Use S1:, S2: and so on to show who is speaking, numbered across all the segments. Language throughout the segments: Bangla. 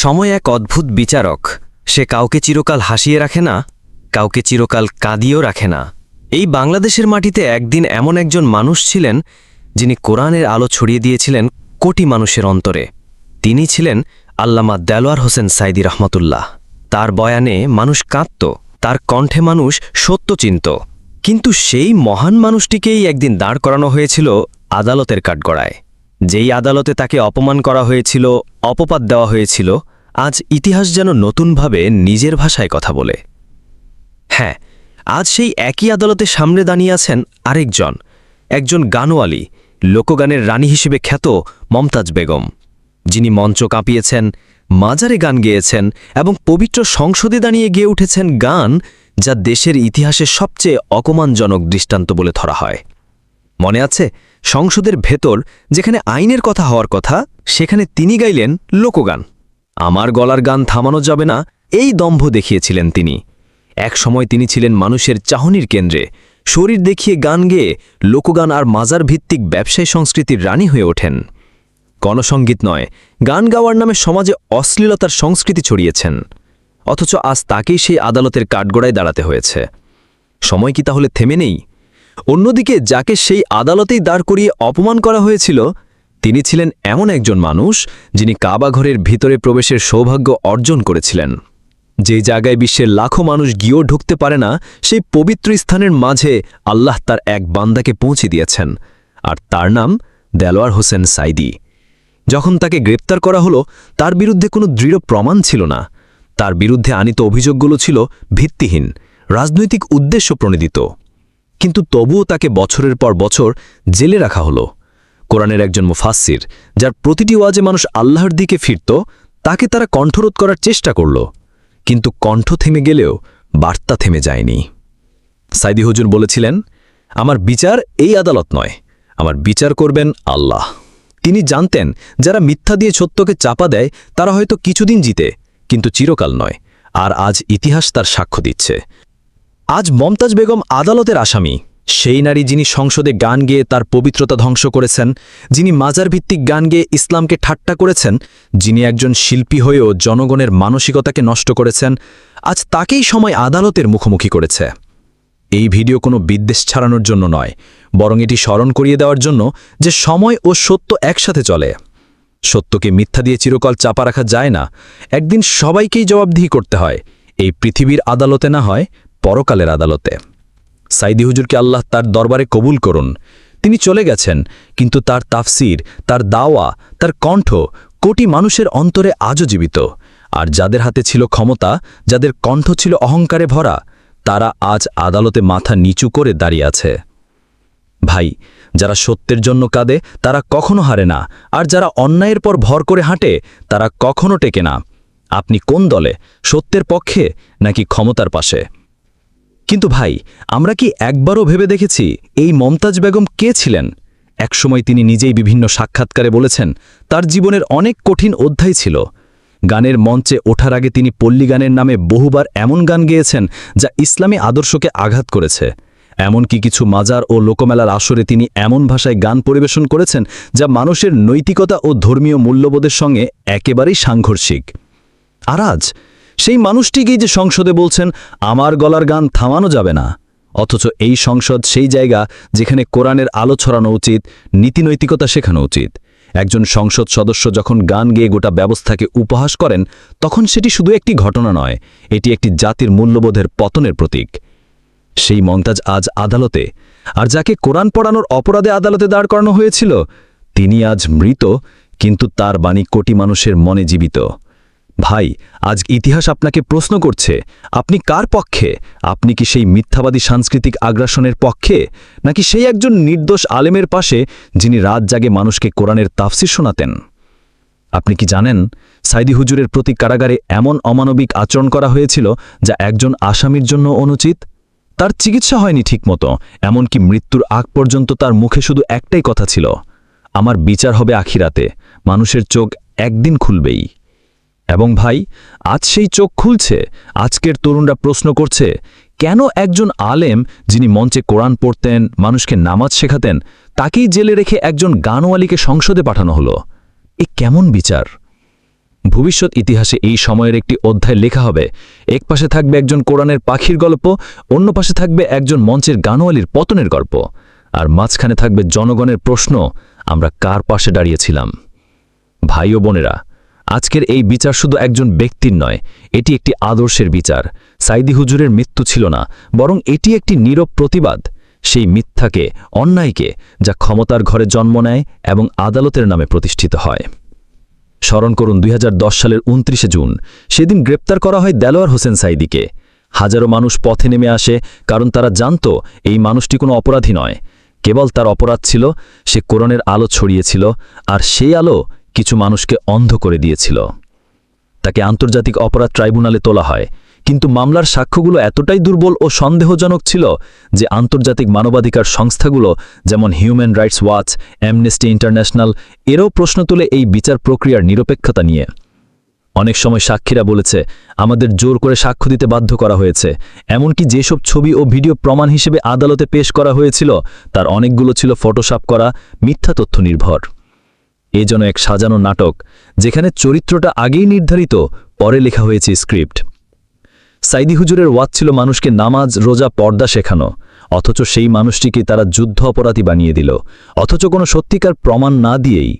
S1: সময় এক অদ্ভুত বিচারক। সে কাউকে চিরকাল হাসিয়ে রাখে না, কাউকে চিরকাল কাঁদিয়েও রাখে না। এই বাংলাদেশের মাটিতে একদিন এমন একজন মানুষ ছিলেন যিনি কোরআনের আলো ছড়িয়ে দিয়েছিলেন কোটি মানুষের অন্তরে। তিনি ছিলেন আল্লামা দেলোয়ার হোসেন সাঈদী রহমতুল্লাহ। তার বয়ানে মানুষ কাঁদত, তার কণ্ঠে মানুষ সত্য চিনত। কিন্তু সেই মহান মানুষটিকেই একদিন দাঁড় করানো হয়েছিল আদালতের কাঠগড়ায়। যেই আদালতে তাকে অপমান করা হয়েছিল, অপবাদ দেওয়া হয়েছিল, আজ ইতিহাস যেন নতুনভাবে নিজের ভাষায় কথা বলে। হ্যাঁ, আজ সেই একই আদালতের সামনে দাঁড়িয়ে আছেন আরেকজন, একজন গানওয়ালি, লোকগানের রানী হিসেবে খ্যাত মমতাজ বেগম, যিনি মঞ্চ কাঁপিয়েছেন, মাজারে গান গেয়েছেন এবং পবিত্র সংসদে দাঁড়িয়ে গেয়ে উঠেছেন গান যা দেশের ইতিহাসে সবচেয়ে অপমানজনক দৃষ্টান্ত বলে ধরা হয়। মনে আছে, সংসদের ভেতর যেখানে আইনের কথা হওয়ার কথা, সেখানে তিনি গাইলেন লোকগান। আমার গলার গান থামানো যাবে না, এই দম্ভ দেখিয়েছিলেন তিনি। এক সময় তিনি ছিলেন মানুষের চাহনির কেন্দ্রে, শরীর দেখিয়ে গান গেয়ে লোকগান আর মাজার ভিত্তিক ব্যবসায়ী সংস্কৃতির রানী হয়ে ওঠেন। গণসঙ্গীত নয়, গান গাওয়ার নামে সমাজে অশ্লীলতার সংস্কৃতি ছড়িয়েছেন। অথচ আজ তাকেই সেই আদালতের কাঠগড়ায় দাঁড়াতে হয়েছে। সময় কি তাহলে থেমে নেই? অন্যদিকে যাকে সেই আদালতেই দাঁড় করিয়ে অপমান করা হয়েছিল, তিনি ছিলেন এমন একজন মানুষ যিনি কাবাঘরের ভিতরে প্রবেশের সৌভাগ্য অর্জন করেছিলেন। যে জায়গায় বিশ্বের লাখো মানুষ গিয়েও ঢুকতে পারে না, সেই পবিত্র স্থানের মাঝে আল্লাহ তার এক বান্দাকে পৌঁছে দিয়েছেন, আর তার নাম দেলোয়ার হোসেন সাঈদী। যখন তাকে গ্রেপ্তার করা হলো, তার বিরুদ্ধে কোনো দৃঢ় প্রমাণ ছিল না। তার বিরুদ্ধে আনিত অভিযোগগুলো ছিল ভিত্তিহীন, রাজনৈতিক উদ্দেশ্য প্রণোদিত। কিন্তু তবুও তাকে বছরের পর বছর জেলে রাখা হলো। কোরআনের একজন মুফাসসির, যার প্রতিটি ওয়াজে মানুষ আল্লাহর দিকে ফিরত, তাকে তারা কণ্ঠরোধ করার চেষ্টা করল। কিন্তু কণ্ঠ থেমে গেলেও বার্তা থেমে যায়নি। সাঈদী হুজুর বলেছিলেন, আমার বিচার এই আদালত নয়, আমার বিচার করবেন আল্লাহ। তিনি জানতেন, যারা মিথ্যা দিয়ে সত্যকে চাপা দেয় তারা হয়তো কিছুদিন জিতে, কিন্তু চিরকাল নয়। আর আজ ইতিহাস তার সাক্ষ্য দিচ্ছে। আজ মমতাজ বেগম আদালতের আসামি, সেই নারী যিনি সংসদে গান গেয়ে তার পবিত্রতা ধ্বংস করেছেন, যিনি মাজার ভিত্তিক গান গেয়ে ইসলামকে ঠাট্টা করেছেন, যিনি একজন শিল্পী হয়েও জনগণের মানসিকতাকে নষ্ট করেছেন। আজ তাকেই সময় আদালতের মুখোমুখি করেছে। এই ভিডিও কোনো বিদ্বেষ ছাড়ানোর জন্য নয়, বরং এটি স্মরণ করিয়ে দেওয়ার জন্য যে সময় ও সত্য একসাথে চলে। সত্যকে মিথ্যা দিয়ে চিরকাল চাপা রাখা যায় না, একদিন সবাইকেই জবাবদিহি করতে হয়। এই পৃথিবীর আদালতে না হয়, পরকালের আদালতে। সাঈদী হুজুরকে আল্লাহ তার দরবারে কবুল করুন। তিনি চলে গেছেন, কিন্তু তার তাফসির, তার দাওয়া, তার কণ্ঠ কোটি মানুষের অন্তরে আজও জীবিত। আর যাদের হাতে ছিল ক্ষমতা, যাদের কণ্ঠ ছিল অহংকারে ভরা, তারা আজ আদালতে মাথা নিচু করে দাঁড়িয়ে আছে। ভাই, যারা সত্যের জন্য কাঁদে তারা কখনো হারে না, আর যারা অন্যায়ের পর ভর করে হাঁটে তারা কখনো টেকে না। আপনি কোন দলে, সত্যের পক্ষে নাকি ক্ষমতার পাশে? কিন্তু ভাই, আমরা কি একবারও ভেবে দেখেছি এই মমতাজ বেগম কে ছিলেন? একসময় তিনি নিজেই বিভিন্ন সাক্ষাৎকারে বলেছেন, তার জীবনের অনেক কঠিন অধ্যায় ছিল। গানের মঞ্চে ওঠার আগে তিনি পল্লী গানের নামে বহুবার এমন গান গেয়েছেন যা ইসলামী আদর্শকে আঘাত করেছে। এমনকি কিছু মাজার ও লোকমেলার আসরে তিনি এমন ভাষায় গান পরিবেশন করেছেন যা মানুষের নৈতিকতা ও ধর্মীয় মূল্যবোধের সঙ্গে একেবারেই সাংঘর্ষিক। আর আজ সেই মানুষটিকেই যে সংসদে বলছেন, আমার গলার গান থামানো যাবে না। অথচ এই সংসদ সেই জায়গা যেখানে কোরআনের আলো ছড়ানো উচিত, নীতিনৈতিকতা শেখানো উচিত। একজন সংসদ সদস্য যখন গান গেয়ে গোটা ব্যবস্থাকে উপহাস করেন, তখন সেটি শুধু একটি ঘটনা নয়, এটি একটি জাতির মূল্যবোধের পতনের প্রতীক। সেই মমতাজ আজ আদালতে, আর যাকে কোরআন পড়ানোর অপরাধে আদালতে দাঁড় করানো হয়েছিল, তিনি আজ মৃত, কিন্তু তার বাণী কোটি মানুষের মনে জীবিত। ভাই, আজ ইতিহাস আপনাকে প্রশ্ন করছে, আপনি কার পক্ষে? আপনি কি সেই মিথ্যাবাদী সাংস্কৃতিক আগ্রাসনের পক্ষে, নাকি সেই একজন নির্দোষ আলেমের পাশে যিনি রাত জাগে মানুষকে কোরআনের তাফসির শোনাতেন? আপনি কি জানেন, সাঈদী হুজুরের প্রতি কারাগারে এমন অমানবিক আচরণ করা হয়েছিল যা একজন আসামির জন্য অনুচিত? তার চিকিৎসা হয়নি ঠিকমতো, এমনকি মৃত্যুর আগ পর্যন্ত তার মুখে শুধু একটাই কথা ছিল, আমার বিচার হবে আখিরাতে, মানুষের চোখ একদিন খুলবেই। এবং ভাই, আজ সেই চোখ খুলছে। আজকের তরুণরা প্রশ্ন করছে, কেন একজন আলেম যিনি মঞ্চে কোরআন পড়তেন, মানুষকে নামাজ শেখাতেন, তাকেই জেলে রেখে একজন গানওয়ালিকে সংসদে পাঠানো হলো? এ কেমন বিচার?
S2: ভবিষ্যৎ ইতিহাসে এই সময়ের একটি অধ্যায় লেখা হবে। এক পাশে থাকবে একজন কোরআনের পাখির গল্প, অন্য পাশে থাকবে একজন মঞ্চের গানওয়ালির পতনের গল্প, আর মাঝখানে থাকবে জনগণের প্রশ্ন, আমরা কার পাশে দাঁড়িয়েছিলাম। ভাই ও বোনেরা, আজকের এই বিচার শুধু একজন ব্যক্তির নয়, এটি একটি আদর্শের বিচার। সাইদি হুজুরের মৃত্যু ছিল না, বরং এটি একটি নীরব প্রতিবাদ সেই মিথ্যাকে, অন্যায়কে, যা ক্ষমতার ঘরে জন্ম নেয় এবং আদালতের নামে প্রতিষ্ঠিত হয়। স্মরণ করুন 2010 সালের 29 জুন, সেদিন গ্রেপ্তার করা হয় দেলোয়ার হোসেন সাইদিকে। হাজারো মানুষ পথে নেমে আসে, কারণ তারা জানত এই মানুষটি কোনো অপরাধী নয়। কেবল তার অপরাধ ছিল সে কোরআনের আলো ছড়িয়েছিল, আর সেই আলো কিছু মানুষকে অন্ধ করে দিয়েছিল। তাকে আন্তর্জাতিক অপরাধ ট্রাইব্যুনালে তোলা হয়, কিন্তু মামলার সাক্ষ্যগুলো এতটাই দুর্বল ও সন্দেহজনক ছিল যে আন্তর্জাতিক মানবাধিকার সংস্থাগুলো যেমন human rights watch, amnesty international এরও প্রশ্ন তোলে এই বিচার প্রক্রিয়ার নিরপেক্ষতা নিয়ে। অনেক সময় সাক্ষীরা বলেছে, আমাদের জোর করে সাক্ষ্য দিতে বাধ্য করা হয়েছে। এমনকি যেসব ছবি ও ভিডিও প্রমাণ হিসেবে আদালতে পেশ করা হয়েছিল, তার অনেকগুলো ছিল ফটোশপ করা, মিথ্যা তথ্য নির্ভর। এ যেন এক সাজানো নাটক, যেখানে চরিত্রটা আগেই নির্ধারিত, পরে লেখা হয়েছে স্ক্রিপ্ট। সাইদি হুজুরের ওয়াজ ছিল মানুষকে নামাজ, রোজা, পর্দা শেখানো, অথচ সেই মানুষটিকে তারা যুদ্ধ অপরাধী বানিয়ে দিল, অথচ কোনো সত্যিকার প্রমাণ না দিয়েই।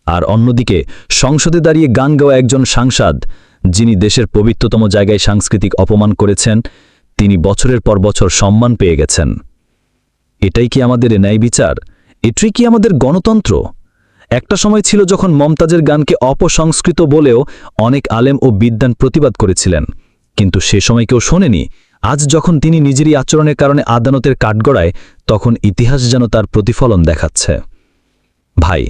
S2: আর অন্যদিকে সংসদে দাঁড়িয়ে গান গাওয়া একজন সাংসদ, যিনি দেশের পবিত্রতম জায়গায় সাংস্কৃতিক অপমান করেছেন, তিনি বছরের পর বছর সম্মান পেয়ে গেছেন। এটাই কি আমাদের ন্যায় বিচার? এটাই কি আমাদের গণতন্ত্র? একটা সময় ছিল যখন মমতাজের গানকে অপসংস্কৃত বলেও অনেক আলেম ও বিদ্বান প্রতিবাদ করেছিলেন, কিন্তু সে সময় কেউ শোনেনি। আজ যখন তিনি নিজেরই আচরণের কারণে আদালতের কাঠগড়ায়, তখন ইতিহাস যেন তার প্রতিফলন দেখাচ্ছে। ভাই,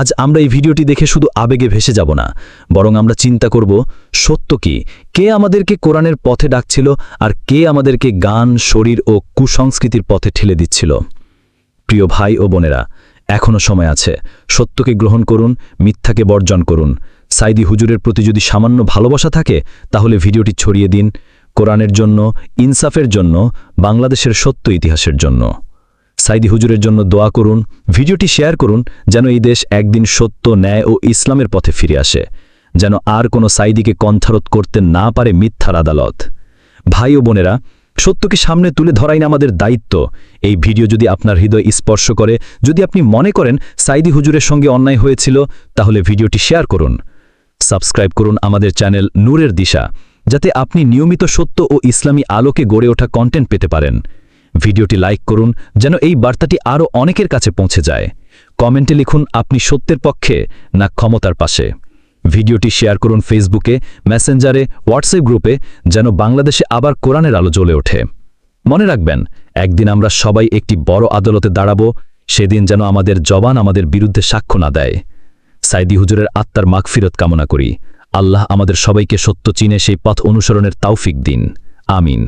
S2: আজ আমরা এই ভিডিওটি দেখে শুধু আবেগে ভেসে যাব না, বরং আমরা চিন্তা করব সত্য কি, কে আমাদেরকে কোরআনের পথে ডাকছিল, আর কে আমাদেরকে গান, শরীর ও কুসংস্কৃতির পথে ঠেলে দিচ্ছিল। প্রিয় ভাই ও বোনেরা, এখনও সময় আছে। সত্যকে গ্রহণ করুন, মিথ্যাকে বর্জন করুন। সাইদি হুজুরের প্রতি যদি সামান্য ভালোবাসা থাকে, তাহলে ভিডিওটি ছড়িয়ে দিন, কোরআনের জন্য, ইনসাফের জন্য, বাংলাদেশের সত্য ইতিহাসের জন্য। সাইদি হুজুরের জন্য দোয়া করুন, ভিডিওটি শেয়ার করুন, যেন এই দেশ একদিন সত্য, ন্যায় ও ইসলামের পথে ফিরে আসে, যেন আর কোনো সাইদিকে কণ্ঠারোধ করতে না পারে মিথ্যার আদালত। ভাই ও বোনেরা, সত্যকে সামনে তুলে ধরাই না আমাদের দায়িত্ব। এই ভিডিও যদি আপনার হৃদয় স্পর্শ করে, যদি আপনি মনে করেন সাইদি হুজুরের সঙ্গে অন্যায় হয়েছিল, তাহলে ভিডিওটি শেয়ার করুন। সাবস্ক্রাইব করুন আমাদের চ্যানেল নূরের দিশা, যাতে আপনি নিয়মিত সত্য ও ইসলামী আলোকে গড়ে ওঠা কন্টেন্ট পেতে পারেন। ভিডিওটি লাইক করুন, যেন এই বার্তাটি আরও অনেকের কাছে পৌঁছে যায়। কমেন্টে লিখুন আপনি সত্যের পক্ষে না ক্ষমতার পাশে। ভিডিওটি শেয়ার করুন ফেসবুকে, মেসেঞ্জারে, হোয়াটসঅ্যাপ গ্রুপে, যেন বাংলাদেশে আবার কোরআনের আলো জ্বলে ওঠে। মনে রাখবেন, একদিন আমরা সবাই একটি বড় আদালতে দাঁড়াবো, সেদিন যেন আমাদের জবান আমাদের বিরুদ্ধে সাক্ষ্য না দেয়। সাইদি হুজুরের আত্মার মাগফিরত কামনা করি। আল্লাহ আমাদের সবাইকে সত্য চিনে সেই পথ অনুসরণের তৌফিক দিন। আমিন।